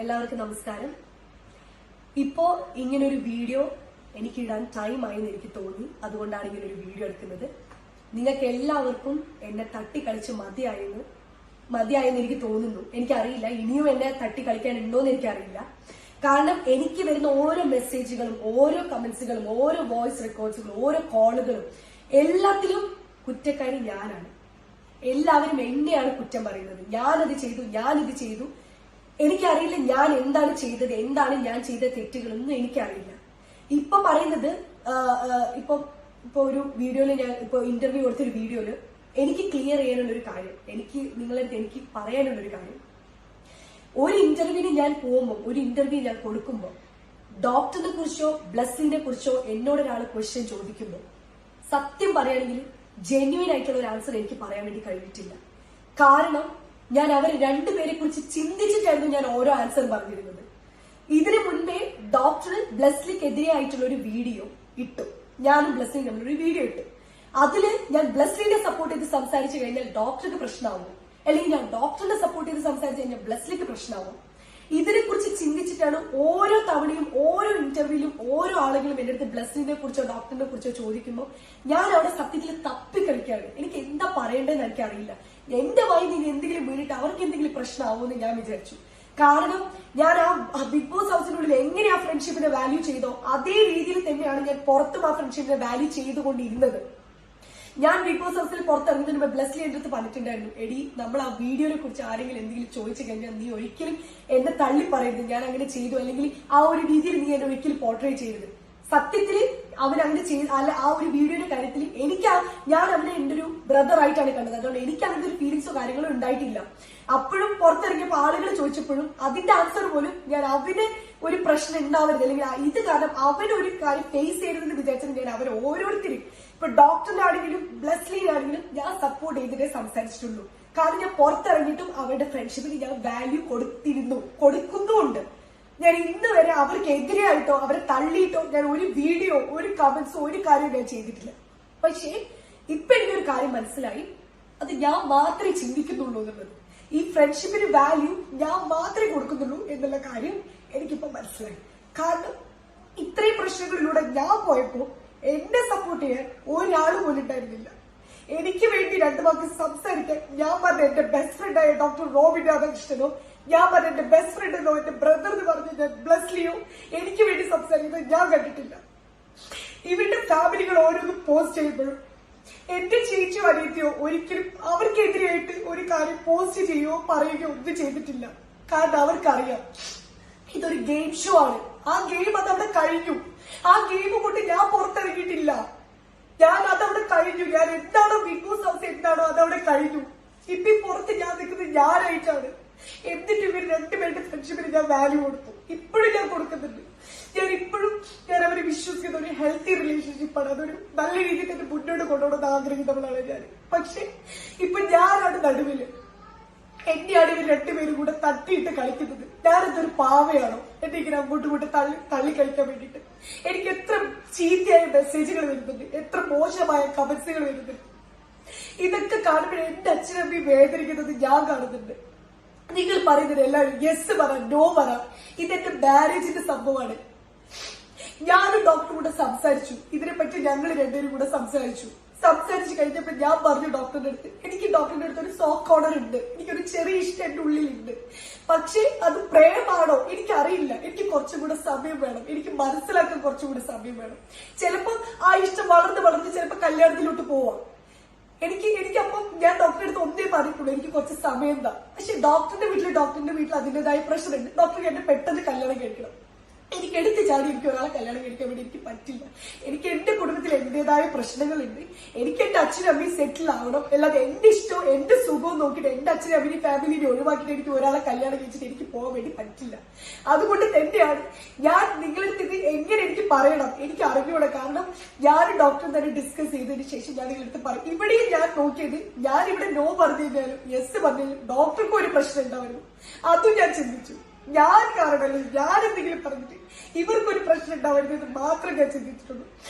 എല്ലാവർക്കും നമസ്കാരം. ഇപ്പോ ഇങ്ങനൊരു വീഡിയോ എനിക്ക് ഇടാൻ ടൈം ആയെന്ന് എനിക്ക് തോന്നി. അതുകൊണ്ടാണ് ഇങ്ങനൊരു വീഡിയോ എടുക്കുന്നത്. നിങ്ങൾക്ക് എല്ലാവർക്കും എന്നെ തട്ടിക്കളിച്ച് മതിയായെന്ന് എനിക്ക് തോന്നുന്നു. എനിക്കറിയില്ല ഇനിയും എന്നെ തട്ടിക്കളിക്കാനുണ്ടോന്ന് എനിക്കറിയില്ല. കാരണം എനിക്ക് വരുന്ന ഓരോ മെസ്സേജുകളും, ഓരോ കമന്റ്സുകളും, ഓരോ വോയിസ് റെക്കോർഡ്സുകളും, ഓരോ കോളുകളും എല്ലാത്തിലും കുറ്റക്കാരി ഞാനാണ്. എല്ലാവരും എന്നെയാണ് കുറ്റം പറയുന്നത്. ഞാനിത് ചെയ്തു. എനിക്കറിയില്ല ഞാൻ എന്താണ് ചെയ്തത്, എന്താണ് ഞാൻ ചെയ്ത തെറ്റുകളൊന്നും എനിക്കറിയില്ല. ഇപ്പൊ പറയുന്നത് ഇപ്പൊ ഒരു വീഡിയോയില് ഞാൻ ഇപ്പൊ ഇന്റർവ്യൂ കൊടുത്തൊരു വീഡിയോയില് എനിക്ക് ക്ലിയർ ചെയ്യാനുള്ളൊരു കാര്യം, എനിക്ക് പറയാനുള്ളൊരു കാര്യം, ഒരു ഇന്റർവ്യൂവിന് ഞാൻ പോകുമ്പോൾ, ഒരു ഇന്റർവ്യൂ ഞാൻ കൊടുക്കുമ്പോൾ ഡോക്ടറിനെ കുറിച്ചോ ബ്ലസ്സിനെ കുറിച്ചോ എന്നോട് ഒരാൾ ക്വസ്റ്റ്യൻ ചോദിക്കുമ്പോൾ സത്യം പറയുകയാണെങ്കിൽ ജെന്യുവൻ ആയിട്ടുള്ള ഒരു ആൻസർ എനിക്ക് പറയാൻ വേണ്ടി കഴിഞ്ഞിട്ടില്ല. കാരണം ഞാൻ അവർ രണ്ടുപേരെ കുറിച്ച് ചിന്തിച്ചിട്ടായിരുന്നു ഞാൻ ഓരോ ആൻസർ പറഞ്ഞിരുന്നത്. ഇതിനു മുൻപേ ഡോക്ടർ ബ്ലസ്ലിക്കെതിരെ ആയിട്ടുള്ള ഒരു വീഡിയോ ഇട്ടു. ഞാനും ബ്ലസ്ലിയും തമ്മിലൊരു വീഡിയോ ഇട്ടു. അതില് ഞാൻ ബ്ലസ്ലിനെ സപ്പോർട്ട് ചെയ്ത് സംസാരിച്ചു കഴിഞ്ഞാൽ ഡോക്ടർക്ക് പ്രശ്നമാവും, അല്ലെങ്കിൽ ഞാൻ ഡോക്ടറിനെ സപ്പോർട്ട് ചെയ്ത് സംസാരിച്ചു കഴിഞ്ഞാൽ ബ്ലസ്ലിക്ക് പ്രശ്നമാവും. ഇതിനെ കുറിച്ച് ചിന്തിച്ചിട്ടാണ് ഓരോ തവണയും ഓരോ ഇന്റർവ്യൂവിലും ഓരോ ആളുകളും എന്റെ അടുത്ത് ബ്ലസ്സിനെ കുറിച്ചോ ഡോക്ടറിനെ കുറിച്ചോ ചോദിക്കുമ്പോൾ ഞാൻ അവിടെ സത്യത്തിൽ തപ്പിക്കളിക്കാണ്. എനിക്ക് എന്താ പറയേണ്ടതെന്ന് എനിക്കറിയില്ല. എന്റെ വായി നിന്ന് എന്തെങ്കിലും വീണിട്ട് അവർക്ക് എന്തെങ്കിലും പ്രശ്നമാവുമെന്ന് ഞാൻ വിചാരിച്ചു. കാരണം ഞാൻ ആ ബിഗ് ബോസ് ഹൗസിനുള്ളിൽ എങ്ങനെ ആ ഫ്രണ്ട്ഷിപ്പിനെ വാല്യൂ ചെയ്തോ അതേ രീതിയിൽ തന്നെയാണ് ഞാൻ പുറത്തും ആ ഫ്രണ്ട്ഷിപ്പിനെ വാല്യൂ ചെയ്തുകൊണ്ടിരുന്നത്. ഞാൻ ബിഗ് ബോസ് ഹൗസിൽ പുറത്തിറങ്ങുന്നതിന് മുമ്പ് ബ്ലസ്ലി എന്റെ അടുത്ത് പറഞ്ഞിട്ടുണ്ടായിരുന്നു, എടി നമ്മൾ ആ വീഡിയോനെ കുറിച്ച് ആരെങ്കിലും എന്തെങ്കിലും ചോദിച്ചു കഴിഞ്ഞാൽ നീ ഒരിക്കലും എന്നെ തള്ളി പറയരുത്, ഞാൻ അങ്ങനെ ചെയ്തു, അല്ലെങ്കിൽ ആ ഒരു രീതിയിൽ നീ എന്നെ ഒരിക്കലും പോർട്രേ ചെയ്യരുത്. സത്യത്തില് അവൻ അങ്ങനെ ചെയ്ത് അല്ല, ആ ഒരു വീഡിയോയുടെ കാര്യത്തിൽ ഞാൻ അവനെ എന്റെ ഒരു ബ്രദർ ആയിട്ടാണ് കണ്ടത്. അതുകൊണ്ട് എനിക്ക് അങ്ങനത്തെ ഒരു ഫീലിങ്സോ കാര്യങ്ങളോ ഉണ്ടായിട്ടില്ല. അപ്പോഴും പുറത്തിറങ്ങിയപ്പോ ആളുകൾ ചോദിച്ചപ്പോഴും അതിന്റെ ആൻസർ പോലും ഞാൻ അവന് ഒരു പ്രശ്നം ഉണ്ടാവരുത്, അല്ലെങ്കിൽ ഇത് കാരണം അവനൊരു കാര്യം ഫേസ് ചെയ്യരുതെന്ന് വിചാരിച്ചത് ഞാൻ അവർ ഓരോരുത്തരും, ഇപ്പൊ ഡോക്ടറിനാണെങ്കിലും ബ്ലസ്ലിനാണെങ്കിലും ഞാൻ സപ്പോർട്ട് ചെയ്തിട്ടേ സംസാരിച്ചിട്ടുള്ളൂ. കാരണം ഞാൻ പുറത്തിറങ്ങിയിട്ടും അവരുടെ ഫ്രണ്ട്ഷിപ്പിന് ഞാൻ വാല്യൂ കൊടുക്കുന്നുമുണ്ട്. ഞാൻ ഇന്ന് വരെ അവർക്ക് എതിരെയായിട്ടോ അവരെ തള്ളിയിട്ടോ ഞാൻ ഒരു വീഡിയോ, ഒരു കമന്റ്സോ, ഒരു കാര്യം ഞാൻ ചെയ്തിട്ടില്ല. പക്ഷേ ഇപ്പൊ എനിക്കൊരു കാര്യം മനസ്സിലായി, അത് ഞാൻ മാത്രമേ ചിന്തിക്കുന്നുള്ളൂ എന്നുള്ളത്. ഈ ഫ്രണ്ട്ഷിപ്പിന് വാല്യൂ ഞാൻ മാത്രമേ കൊടുക്കുന്നുള്ളൂ എന്നുള്ള കാര്യം എനിക്കിപ്പോ മനസ്സിലായി. കാരണം ഇത്രയും പ്രശ്നങ്ങളിലൂടെ ഞാൻ പോയപ്പോ എന്നെ സപ്പോർട്ട് ചെയ്യാൻ ഒരാൾ പോലും ഉണ്ടായിരുന്നില്ല. എനിക്ക് വേണ്ടി രണ്ടു വാക്ക് സംസാരിക്കാൻ ഞാൻ പറഞ്ഞ എന്റെ ബെസ്റ്റ് ഫ്രണ്ടായ ഡോക്ടർ റോബിൻ രാധാകൃഷ്ണനോ, ഞാൻ പറഞ്ഞ എന്റെ ബെസ്റ്റ് ഫ്രണ്ടോ, എന്റെ ബ്രദർ എന്ന് പറഞ്ഞ ബ്ലസ്ലിയോ എനിക്ക് വേണ്ടി സംസാരിക്കുന്നത് ഞാൻ കണ്ടിട്ടില്ല. ഇവരുടെ ഫാമിലികൾ ഓരോന്നും പോസ്റ്റ് ചെയ്യുമ്പോഴും എന്റെ ചേച്ചിയോ അനിയത്തിയോ ഒരിക്കലും അവർക്കെതിരെയായിട്ട് ഒരു കാര്യം പോസ്റ്റ് ചെയ്യുകയോ പറയുകയോ ഒന്നും ചെയ്തിട്ടില്ല. കാരണം അവർക്കറിയാം ഇതൊരു ഗെയിം ഷോ ആണ്. ആ ഗെയിം അതവിടെ കഴിഞ്ഞു. ആ ഗെയിം കൊണ്ട് ഞാൻ പുറത്തിറങ്ങിയിട്ടില്ല. അതവിടെ കഴിഞ്ഞു. ഞാൻ എന്താണോ ബിഗ് ബോസ് ഹൗസ് എന്താണോ അതവിടെ കഴിഞ്ഞു. ഇപ്പൊ പുറത്ത് ഞാൻ നിൽക്കുന്നത് ഞാനായിട്ടാണ്. എന്നിട്ട് ഇവർ രണ്ടുപേരുടെ ഫ്രണ്ട്ഷിപ്പിന് ഞാൻ വാല്യൂ കൊടുത്തു. ഇപ്പോഴും ഞാൻ കൊടുക്കുന്നുണ്ട്. ഞാൻ അവരെ വിശ്വസിക്കുന്ന ഒരു ഹെൽത്തി റിലേഷൻഷിപ്പാണ്. അതൊരു നല്ല രീതിയിൽ തന്നെ മുന്നോട്ട് കൊണ്ടുപോകണമെന്ന് ആഗ്രഹിക്കുന്നവളാണ് ഞാൻ. പക്ഷെ ഇപ്പൊ ഞാനാണ് നടുവില്. എന്നെയാണ് ഇവർ രണ്ടുപേരും കൂടെ തട്ടിയിട്ട് കളിക്കുന്നത്. ഞാനെന്തൊരു പാവയാണോ എന്നെ ഇങ്ങനെ അങ്ങോട്ടും തള്ളി കളിക്കാൻ വേണ്ടിയിട്ട്? എനിക്ക് എത്ര ചീത്തയായ മെസ്സേജുകൾ വരുന്നുണ്ട്, എത്ര മോശമായ കമന്റ്സുകൾ വരുന്നുണ്ട്. ഇതൊക്കെ കാണുമ്പോൾ എന്റെ അച്ഛനമ്മയും വേദനിക്കുന്നത് ഞാൻ കാണുന്നുണ്ട്. നിങ്ങൾ പറയുന്നത് എല്ലാവരും യെസ് പറ, നോ പറ. ഇതെന്റെ മാരേജിന്റെ സംഭവമാണ്. ഞാനും ഡോക്ടറും കൂടെ സംസാരിച്ചു ഇതിനെപ്പറ്റി. ഞങ്ങൾ രണ്ടുപേരും കൂടെ സംസാരിച്ചു കഴിഞ്ഞപ്പോ ഞാൻ പറഞ്ഞു ഡോക്ടറിന്റെ അടുത്ത്, എനിക്ക് ഡോക്ടറിന്റെ അടുത്ത് ഒരു സോഫ്റ്റ് കോർണർ ഉണ്ട്, എനിക്കൊരു ചെറിയ ഇഷ്ടം എന്റെ ഉള്ളിലുണ്ട്. പക്ഷെ അത് പ്രേമാണോ എനിക്കറിയില്ല. എനിക്ക് കുറച്ചും കൂടെ സമയം വേണം, എനിക്ക് മനസ്സിലാക്കാൻ കുറച്ചും കൂടെ സമയം വേണം. ചിലപ്പോ ആ ഇഷ്ടം വളർന്ന് ചിലപ്പോ കല്യാണത്തിലോട്ട് പോവാം. എനിക്കപ്പം ഞാൻ ഡോക്ടറെ അടുത്ത് ഒന്നേ പറഞ്ഞിട്ടുള്ളൂ, എനിക്ക് കുറച്ച് സമയം എന്താ. പക്ഷെ ഡോക്ടറിന്റെ വീട്ടിൽ അതിന്റേതായ പ്രഷറുണ്ട്. ഡോക്ടർക്ക് എന്നെ പെട്ടെന്ന് കല്യാണം കഴിക്കണം. എനിക്ക് എടുത്ത് ചാടി എനിക്ക് ഒരാളെ കല്യാണം കഴിക്കാൻ വേണ്ടി എനിക്ക് പറ്റില്ല. എനിക്ക് എന്റെ കുടുംബത്തിൽ എന്റേതായ പ്രശ്നങ്ങളുണ്ട്. എനിക്ക് എന്റെ അച്ഛനും അമ്മയും സെറ്റിൽ ആവണം. അല്ലാതെ എന്റെ ഇഷ്ടവും എന്റെ സുഖവും നോക്കിയിട്ട് എന്റെ അച്ഛനും അമ്മയും ഫാമിലിനെ ഒഴിവാക്കിയിട്ട് എനിക്ക് ഒരാളെ കല്യാണം കഴിച്ചിട്ട് എനിക്ക് പോകാൻ വേണ്ടി പറ്റില്ല. അതുകൊണ്ട് തന്നെയാണ് ഞാൻ നിങ്ങളടുത്ത് ഇത് എങ്ങനെ എനിക്ക് പറയണം എനിക്ക് അറിഞ്ഞൂടെ. കാരണം ഞാൻ ഡോക്ടർ തന്നെ ഡിസ്കസ് ചെയ്തതിന് ശേഷം ഞാൻ നിങ്ങളടുത്ത് പറയും. ഇവിടെയും ഞാൻ നോക്കിയത്, ഞാൻ ഇവിടെ നോ പറഞ്ഞു കഴിഞ്ഞാലും യെസ് പറഞ്ഞാലും ഡോക്ടർക്ക് ഒരു പ്രശ്നം ഉണ്ടാവുന്നു. അതും ഞാൻ ചിന്തിച്ചു. ഞാൻ കാരണമല്ല, ഞാൻ എന്തെങ്കിലും പറഞ്ഞിട്ട് ഇവർക്കൊരു പ്രശ്നം ഉണ്ടാവരുതെന്ന് മാത്രം ഞാൻ ചിന്തിച്ചിട്ടുള്ളൂ.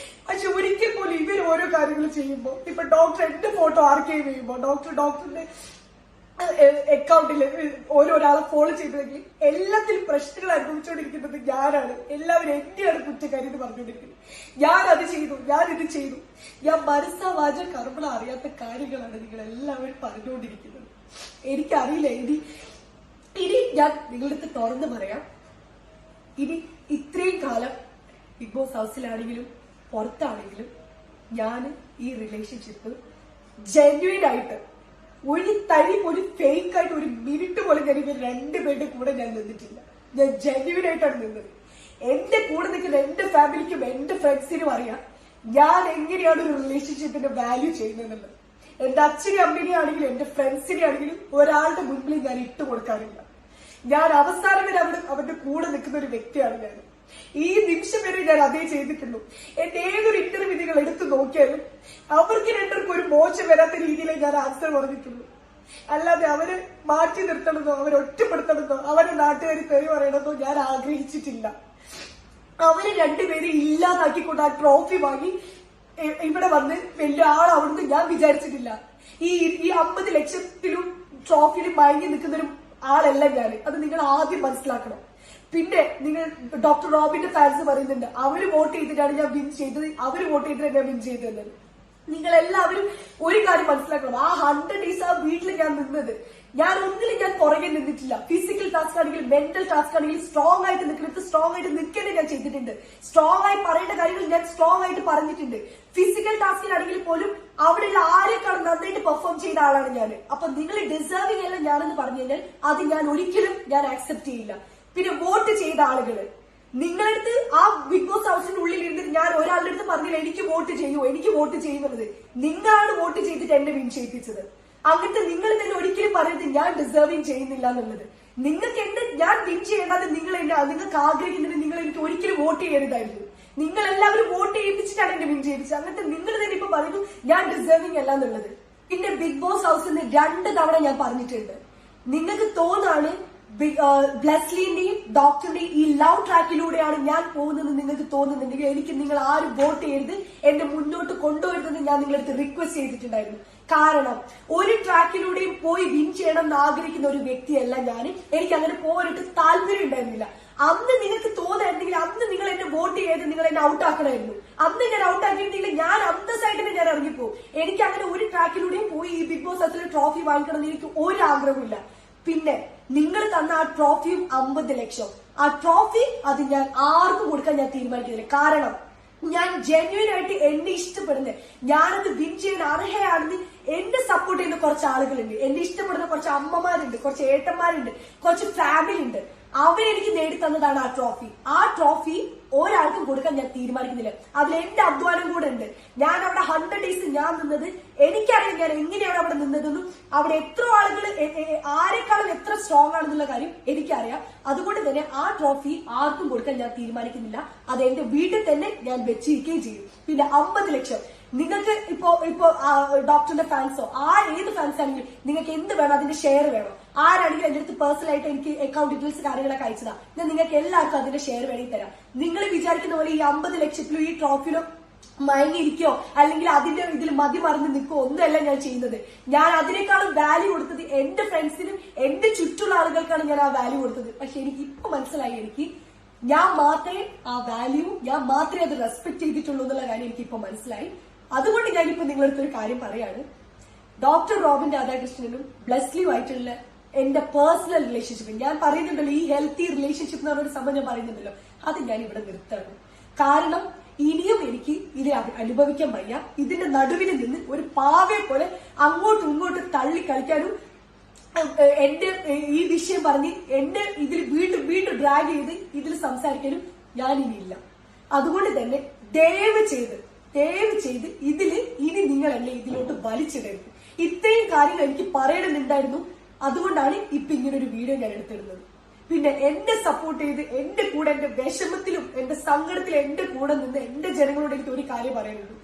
പക്ഷെ ഒരിക്കൽ പോലും ഇവർ ഓരോ കാര്യങ്ങൾ ചെയ്യുമ്പോൾ, ഇപ്പൊ ഡോക്ടർ എന്റെ ഫോട്ടോ ആർക്കൈവ് ചെയ്യുമ്പോൾ, ഡോക്ടറിന്റെ അക്കൗണ്ടിൽ ഓരോരാളെ ഫോളോ ചെയ്തെങ്കിൽ എല്ലാത്തിലും പ്രശ്നങ്ങൾ അനുഭവിച്ചുകൊണ്ടിരിക്കുന്നത് ഞാനാണ്. എല്ലാവരും എന്നെയാണ് കുറ്റക്കാരി എന്ന് പറഞ്ഞുകൊണ്ടിരിക്കുന്നത്. ഞാൻ അത് ചെയ്തു, ഞാൻ ഇത് ചെയ്തു. ഞാൻ മനസ്സാ വാച കർമ്മ അറിയാത്ത കാര്യങ്ങളാണ് നിങ്ങൾ എല്ലാവരും പറഞ്ഞുകൊണ്ടിരിക്കുന്നത്. എനിക്കറിയില്ല. ഇനി ഞാൻ നിങ്ങളുടെ അടുത്ത് തുറന്നു പറയാം. ഇനി ഇത്രയും കാലം ബിഗ് ബോസ് ഹൗസിലാണെങ്കിലും പുറത്താണെങ്കിലും ഞാൻ ഈ റിലേഷൻഷിപ്പ് ജെന്യുവൻ ആയിട്ട് ഒരു തരി പോലും ഫേക്ക് ആയിട്ട് ഒരു മിനിറ്റ് പോലും ഞാൻ ഇവർ രണ്ടുപേരുടെ കൂടെ ഞാൻ നിന്നിട്ടില്ല. ഞാൻ ജെന്യുവൻ ആയിട്ടാണ് നിന്നത്. എന്റെ കൂടെ നിൽക്കുന്ന എന്റെ ഫാമിലിക്കും എന്റെ ഫ്രണ്ട്സിനും അറിയാം ഞാൻ എങ്ങനെയാണ് ഒരു റിലേഷൻഷിപ്പിന്റെ വാല്യൂ ചെയ്യുന്നതെന്നുള്ളത്. എന്റെ അച്ഛനെ അമ്മേനെ ആണെങ്കിലും എന്റെ ഫ്രണ്ട്സിനെ ആണെങ്കിലും ഒരാളുടെ മുൻപിൽ ഞാൻ ഇട്ട് കൊടുക്കാറില്ല. ഞാൻ അവസാനം വരെ അവരുടെ കൂടെ നിൽക്കുന്ന ഒരു വ്യക്തിയാണ് ഞാൻ. ഈ നിമിഷം വരെ ഞാൻ അതേ ചെയ്തിട്ടുള്ളൂ. എന്റെ ഏതൊരു ഇന്റർവ്യൂ നിങ്ങൾ എടുത്തു നോക്കിയാലും അവർക്ക് രണ്ടുപേർക്കും ഒരു മോശം വരാത്ത രീതിയിലേ ഞാൻ ആൻസർ പറഞ്ഞിട്ടുള്ളൂ. അല്ലാതെ അവര് മാറ്റി നിർത്തണമെന്നോ അവരെ ഒറ്റപ്പെടുത്തണമെന്നോ അവരെ നാട്ടുകാർ തെറി പറയണമെന്നോ ഞാൻ ആഗ്രഹിച്ചിട്ടില്ല. അവര് രണ്ടുപേരെ ഇല്ലാതാക്കിക്കൊണ്ട് ആ ട്രോഫി വാങ്ങി ഇവിടെ വന്ന് വലിയ ആളാവുന്നത് ഞാൻ വിചാരിച്ചിട്ടില്ല. ഈ 50 ലക്ഷത്തിലും ട്രോഫിയിലും മയങ്ങി നിൽക്കുന്നൊരു ആളല്ല ഞാൻ. അത് നിങ്ങൾ ആദ്യം മനസ്സിലാക്കണം. പിന്നെ നിങ്ങൾ ഡോക്ടർ റോബിന്റെ ഫാൻസ് പറയുന്നുണ്ട് അവര് വോട്ട് ചെയ്തിട്ടാണ് ഞാൻ വിൻ ചെയ്തത്, അവര് വോട്ട് ചെയ്തിട്ടാണ് ഞാൻ വിൻ ചെയ്തത്. നിങ്ങൾ എല്ലാവരും ഒരു കാര്യം മനസ്സിലാക്കണം. ആ 100 ഡേയ്സ് ആ വീട്ടിൽ ഞാൻ നിന്നത് ഞാൻ ഒന്നിലും ഞാൻ പുറകെ നിന്നിട്ടില്ല. ഫിസിക്കൽ ടാസ്ക് ആണെങ്കിലും മെന്റൽ ടാസ്ക് ആണെങ്കിലും സ്ട്രോങ് ആയിട്ട് നിൽക്കുന്നത് സ്ട്രോങ് ആയിട്ട് നിൽക്കേണ്ടത് ഞാൻ ചെയ്തിട്ടുണ്ട്. സ്ട്രോങ് ആയി പറയേണ്ട കാര്യങ്ങൾ ഞാൻ സ്ട്രോങ് ആയിട്ട് പറഞ്ഞിട്ടുണ്ട്. ഫിസിക്കൽ ടാസ്കിലാണെങ്കിൽ പോലും അവിടെയുള്ള ആരെക്കാളും നന്നായിട്ട് പെർഫോം ചെയ്ത ആളാണ് ഞാൻ. അപ്പൊ നിങ്ങൾ ഡിസേർവിംഗ് അല്ല ഞാനെന്ന് പറഞ്ഞു കഴിഞ്ഞാൽ അത് ഞാൻ ഒരിക്കലും ഞാൻ ആക്സെപ്റ്റ് ചെയ്യില്ല. പിന്നെ വോട്ട് ചെയ്ത ആളുകള് നിങ്ങളടുത്ത് ആ ബിഗ് ബോസ് ഹൗസിന്റെ ഉള്ളിൽ ഇരുന്നിട്ട് ഞാൻ ഒരാളുടെ അടുത്ത് പറഞ്ഞില്ല എനിക്ക് വോട്ട് ചെയ്യൂ എനിക്ക് വോട്ട് ചെയ്യുന്നത്. നിങ്ങളാണ് വോട്ട് ചെയ്തിട്ട് എന്നെ വിൻ ചെയ്യിപ്പിച്ചത്. അങ്ങനത്തെ നിങ്ങൾ തന്നെ ഒരിക്കലും പറയരുത് ഞാൻ ഡിസേർവിംഗ് ചെയ്യുന്നില്ല എന്നുള്ളത്. നിങ്ങൾക്ക് എന്നെ ഞാൻ വിൻ ചെയ്യേണ്ടത് നിങ്ങൾക്ക് ആഗ്രഹിക്കുന്നത് നിങ്ങൾ എനിക്ക് ഒരിക്കലും വോട്ട് ചെയ്യരുതായിരുന്നു. നിങ്ങൾ എല്ലാവരും വോട്ട് ചെയ്യിപ്പിച്ചിട്ടാണ് എന്നെ വിൻ ചെയ്യിപ്പിച്ചത്. അങ്ങനത്തെ നിങ്ങൾ തന്നെ ഇപ്പൊ പറയുന്നു ഞാൻ ഡിസേർവിംഗ് അല്ല എന്നുള്ളത്. പിന്നെ ബിഗ് ബോസ് ഹൗസിൽ നിന്ന് 2 തവണ ഞാൻ പറഞ്ഞിട്ടുണ്ട്. നിങ്ങൾക്ക് തോന്നാണ് ബ്ലെസ്ലിന്റെയും ഡോക്ടറിന്റെയും ഈ ലവ് ട്രാക്കിലൂടെയാണ് ഞാൻ പോകുന്നത് നിങ്ങൾക്ക് തോന്നുന്നുണ്ടെങ്കിൽ എനിക്ക് നിങ്ങൾ ആരും വോട്ട് ചെയ്യരുത്, എന്നെ മുന്നോട്ട് കൊണ്ടുവരുന്നത് ഞാൻ നിങ്ങളടുത്ത് റിക്വസ്റ്റ് ചെയ്തിട്ടുണ്ടായിരുന്നു. കാരണം ഒരു ട്രാക്കിലൂടെയും പോയി വിൻ ചെയ്യണം എന്ന് ആഗ്രഹിക്കുന്ന ഒരു വ്യക്തിയല്ല ഞാൻ. എനിക്ക് അങ്ങനെ പോകാനായിട്ട് താല്പര്യം ഉണ്ടായിരുന്നില്ല. അന്ന് നിങ്ങൾക്ക് തോന്നായിരുന്നെങ്കിൽ അന്ന് നിങ്ങൾ എന്നെ വോട്ട് ചെയ്ത് നിങ്ങൾ എന്നെ ഔട്ടാക്കണമായിരുന്നു. അന്ന് ഞാൻ ഔട്ടാക്കിയിട്ടുണ്ടെങ്കിൽ ഞാൻ അന്തസ്സായിട്ട് ഞാൻ ഇറങ്ങിപ്പോകും. എനിക്ക് അങ്ങനെ ഒരു ട്രാക്കിലൂടെയും പോയി ഈ ബിഗ് ബോസ് ഹൗസിൽ ട്രോഫി വാങ്ങിക്കണം എന്ന് എനിക്ക് ഒരു ആഗ്രഹമില്ല. പിന്നെ നിങ്ങൾ തന്ന ആ ട്രോഫിയും 50 ലക്ഷം ആ ട്രോഫി അത് ഞാൻ ആർക്കും കൊടുക്കാൻ ഞാൻ തീരുമാനിക്കുന്നില്ല. കാരണം ഞാൻ ജെന്യുവൻ ആയിട്ട് എന്നെ ഇഷ്ടപ്പെടുന്നത് ഞാനത് വിൻ ചെയ്യാൻ അർഹയാണെന്ന് എന്നെ സപ്പോർട്ട് ചെയ്യുന്ന കുറച്ച് ആളുകളുണ്ട്. എന്നെ ഇഷ്ടപ്പെടുന്ന കുറച്ച് അമ്മമാരുണ്ട്, കുറച്ച് ഏട്ടന്മാരുണ്ട്, കുറച്ച് ഫാമിലി ഉണ്ട്. അവരെനിക്ക് നേടിത്തന്നതാണ് ആ ട്രോഫി. ആ ട്രോഫി ഒരാൾക്കും കൊടുക്കാൻ ഞാൻ തീരുമാനിക്കുന്നില്ല. അതിൽ എന്റെ അധ്വാനം കൂടെ ഉണ്ട്. ഞാൻ അവിടെ 100 ഡേയ്സ് ഞാൻ നിന്നത് എനിക്കറിയാം ഞാൻ എങ്ങനെയാണ് അവിടെ നിന്നതെന്നും അവിടെ എത്ര ആളുകൾ ആരെക്കാളും എത്ര സ്ട്രോങ് ആണെന്നുള്ള കാര്യം എനിക്കറിയാം. അതുകൊണ്ട് തന്നെ ആ ട്രോഫി ആർക്കും കൊടുക്കാൻ ഞാൻ തീരുമാനിക്കുന്നില്ല. അത് എന്റെ വീട്ടിൽ തന്നെ ഞാൻ വെച്ചിരിക്കുകയും ചെയ്യും. പിന്നെ 50 ലക്ഷം നിങ്ങൾക്ക് ഇപ്പോ ഡോക്ടറിന്റെ ഫാൻസോ ഏത് ഫാൻസ് ആണെങ്കിലും നിങ്ങൾക്ക് എന്ത് വേണം അതിന്റെ ഷെയർ വേണം. ആരാണെങ്കിലും എന്റെ അടുത്ത് പേഴ്സണൽ ആയിട്ട് എനിക്ക് അക്കൗണ്ട് ഡീറ്റെയിൽസ് കാര്യങ്ങളൊക്കെ അയച്ചതാ. ഞാൻ നിങ്ങൾക്ക് എല്ലാവർക്കും അതിന്റെ ഷെയർ വേണമെങ്കിൽ തരാം. നിങ്ങൾ വിചാരിക്കുന്ന പോലെ ഈ 50 ലക്ഷത്തിലും ഈ ട്രോഫിയിലും മയങ്ങിയിരിക്കോ അല്ലെങ്കിൽ അതിന്റെ ഇതിൽ മതിമറന്ന് നിൽക്കോ ഒന്നുമല്ല ഞാൻ ചെയ്യുന്നത്. ഞാൻ അതിനേക്കാളും വാല്യൂ കൊടുത്തത് എന്റെ ഫ്രണ്ട്സിനും എന്റെ ചുറ്റുള്ള ആളുകൾക്കാണ് ഞാൻ ആ വാല്യൂ കൊടുത്തത്. പക്ഷെ എനിക്ക് ഇപ്പൊ മനസ്സിലായി എനിക്ക് ഞാൻ മാത്രമേ ആ വാല്യൂ ഞാൻ മാത്രമേ അത് റെസ്പെക്ട് ചെയ്തിട്ടുള്ളൂ എന്നുള്ള കാര്യം എനിക്ക് ഇപ്പൊ മനസ്സിലായി. അതുകൊണ്ട് ഞാനിപ്പോ നിങ്ങളടുത്തൊരു കാര്യം പറയാണ്. ഡോക്ടർ റോബിൻ രാധാകൃഷ്ണനും ബ്ലെസ്ലിയുമായിട്ടുള്ള എന്റെ പേഴ്സണൽ റിലേഷൻഷിപ്പ് ഞാൻ പറയുന്നുണ്ടല്ലോ, ഈ ഹെൽത്തി റിലേഷൻഷിപ്പ് എന്ന് പറഞ്ഞൊരു സംഭവം ഞാൻ പറയുന്നുണ്ടല്ലോ, അത് ഞാൻ ഇവിടെ നിർത്തണം. കാരണം ഇനിയും എനിക്ക് ഇത് അനുഭവിക്കാൻ വയ്യ. ഇതിന്റെ നടുവിൽ നിന്ന് ഒരു പാവയെ പോലെ അങ്ങോട്ടും ഇങ്ങോട്ടും തള്ളി കളിക്കാനും എന്റെ ഈ വിഷയം പറഞ്ഞ് എന്നെ ഇതിൽ വീണ്ടും വീണ്ടും ഡ്രാഗ് ചെയ്ത് ഇതിൽ സംസാരിക്കാനും ഞാനിനിയില്ല. അതുകൊണ്ട് തന്നെ ദയവ് ചെയ്ത് ഇതില് ഇനി നിങ്ങൾ എന്നെ ഇതിലോട്ട് വലിച്ചിടരുത്. ഇത്രയും കാര്യങ്ങൾ എനിക്ക് പറയണമെന്നുണ്ടായിരുന്നു. അതുകൊണ്ടാണ് ഇപ്പൊ ഇങ്ങനൊരു വീഡിയോ ഞാൻ എടുത്തിടുന്നത്. പിന്നെ എന്നെ സപ്പോർട്ട് ചെയ്ത് എന്റെ കൂടെ എന്റെ വിഷമത്തിലും എന്റെ സങ്കടത്തിലും എന്റെ കൂടെ നിന്ന് എന്റെ ജനങ്ങളോട് എനിക്ക് ഒരു കാര്യം പറയാനുള്ളൂ.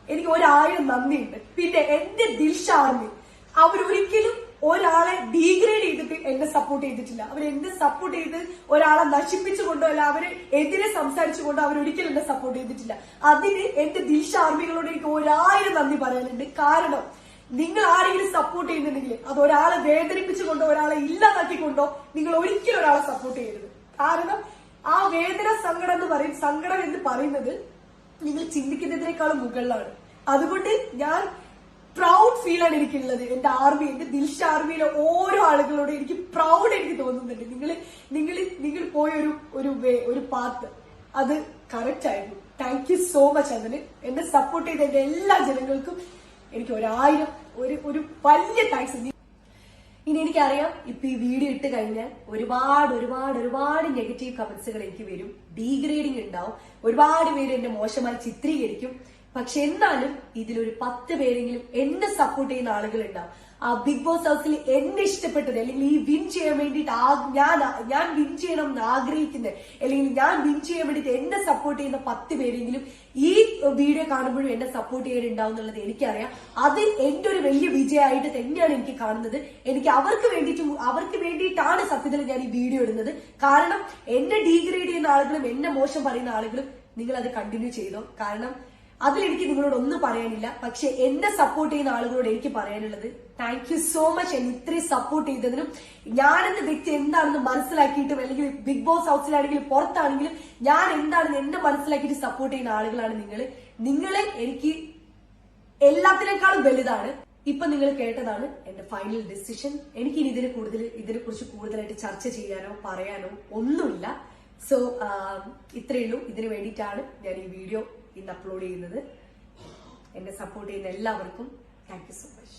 എനിക്ക് 1000 നന്ദിയുണ്ട്. പിന്നെ എന്റെ ദിൽഷ ആർമി അവരൊരിക്കലും ഒരാളെ ഡീഗ്രേഡ് ചെയ്തിട്ട് എന്നെ സപ്പോർട്ട് ചെയ്തിട്ടില്ല. അവരെന്നെ സപ്പോർട്ട് ചെയ്ത് ഒരാളെ നശിപ്പിച്ചുകൊണ്ടോ അല്ല അവരെ എതിരെ സംസാരിച്ചുകൊണ്ടോ അവരൊരിക്കലും എന്നെ സപ്പോർട്ട് ചെയ്തിട്ടില്ല. അതിന് എന്റെ ദിൽഷ ആർമികളോട് എനിക്ക് 1000 നന്ദി പറയാനുണ്ട്. കാരണം നിങ്ങൾ ആരെങ്കിലും സപ്പോർട്ട് ചെയ്യുന്നുണ്ടെങ്കിൽ അത് ഒരാളെ വേദനിപ്പിച്ചുകൊണ്ടോ ഒരാളെ ഇല്ലാതാക്കിക്കൊണ്ടോ നിങ്ങൾ ഒരിക്കലും ഒരാളെ സപ്പോർട്ട് ചെയ്യരുത്. കാരണം ആ വേദന സങ്കടം എന്ന് പറയുന്നത് നിങ്ങൾ ചിന്തിക്കുന്നതിനേക്കാളും മുകളിലാണ്. അതുകൊണ്ട് ഞാൻ പ്രൗഡ് ഫീലാണ് എനിക്കുള്ളത്. എന്റെ ആർമി, എന്റെ ദിൽഷ ആർമിയിലെ ഓരോ ആളുകളോടും എനിക്ക് പ്രൗഡ് എനിക്ക് തോന്നുന്നുണ്ട്. നിങ്ങൾ പോയ ഒരു പാത്ത് അത് കറക്റ്റ് ആയിരുന്നു. Thank you so much. അതിന് എന്നെ സപ്പോർട്ട് ചെയ്ത എന്റെ എല്ലാ ജനങ്ങൾക്കും എനിക്ക് 1000 ഒരു വലിയ താങ്ക്സ്. ഇനി എനിക്കറിയാം ഇപ്പൊ ഈ വീഡിയോ ഇട്ട് കഴിഞ്ഞാൽ ഒരുപാട് നെഗറ്റീവ് കമന്റ്സുകൾ എനിക്ക് വരും, ഡീഗ്രേഡിങ് ഉണ്ടാവും, ഒരുപാട് പേര് എന്നെ മോശമായി ചിത്രീകരിക്കും. പക്ഷെ എന്നാലും ഇതിലൊരു 10 പേരെങ്കിലും എന്നെ സപ്പോർട്ട് ചെയ്യുന്ന ആളുകൾ ഉണ്ടാവും. ആ ബിഗ് ബോസ് ഹൗസിൽ എന്നെ ഇഷ്ടപ്പെട്ടത് അല്ലെങ്കിൽ ഈ വിൻ ചെയ്യാൻ വേണ്ടിയിട്ട് ഞാൻ വിൻ ചെയ്യണം എന്ന് ആഗ്രഹിക്കുന്നത് അല്ലെങ്കിൽ ഞാൻ വിൻ ചെയ്യാൻ വേണ്ടിയിട്ട് എന്നെ സപ്പോർട്ട് ചെയ്യുന്ന 10 പേരെങ്കിലും ഈ വീഡിയോ കാണുമ്പോഴും എന്നെ സപ്പോർട്ട് ചെയ്യാനുണ്ടാവും എന്നുള്ളത് എനിക്കറിയാം. അത് എന്റെ ഒരു വലിയ വിജയമായിട്ട് തന്നെയാണ് എനിക്ക് കാണുന്നത്. എനിക്ക് അവർക്ക് വേണ്ടിയിട്ടാണ് സത്യത്തിൽ ഞാൻ ഈ വീഡിയോ ഇടുന്നത്. കാരണം എന്നെ ഡീഗ്രേഡ് ചെയ്യുന്ന ആളുകളും എന്നെ മോശം പറയുന്ന ആളുകളും നിങ്ങൾ അത് കണ്ടിന്യൂ ചെയ്തോ. കാരണം അതിലെനിക്ക് നിങ്ങളോട് ഒന്നും പറയാനില്ല. പക്ഷെ എന്നെ സപ്പോർട്ട് ചെയ്യുന്ന ആളുകളോട് എനിക്ക് പറയാനുള്ളത് താങ്ക് യു സോ മച്ച്. എന്നെ ഇത്രയും സപ്പോർട്ട് ചെയ്തതിനും ഞാനെന്ന വ്യക്തി എന്താണെന്ന് മനസ്സിലാക്കിയിട്ടും അല്ലെങ്കിൽ ബിഗ് ബോസ് ഹൗസിലാണെങ്കിലും പുറത്താണെങ്കിലും ഞാൻ എന്താണെന്ന് എന്നെ മനസ്സിലാക്കിയിട്ട് സപ്പോർട്ട് ചെയ്യുന്ന ആളുകളാണ് നിങ്ങളെ എനിക്ക് എല്ലാത്തിനേക്കാളും വലുതാണ്. ഇപ്പൊ നിങ്ങൾ കേട്ടതാണ് എന്റെ ഫൈനൽ ഡിസിഷൻ. എനിക്ക് ഇനി ഇതിനെക്കുറിച്ച് കൂടുതലായിട്ട് ചർച്ച ചെയ്യാനോ പറയാനോ ഒന്നുമില്ല. സോ ഇത്രയേ ഉള്ളൂ. ഇതിനു വേണ്ടിയിട്ടാണ് ഞാൻ ഈ വീഡിയോ ഇന്ന് അപ്ലോഡ് ചെയ്യുന്നത്. എന്നെ സപ്പോർട്ട് ചെയ്യുന്ന എല്ലാവർക്കും താങ്ക് യു സോ മച്ച്.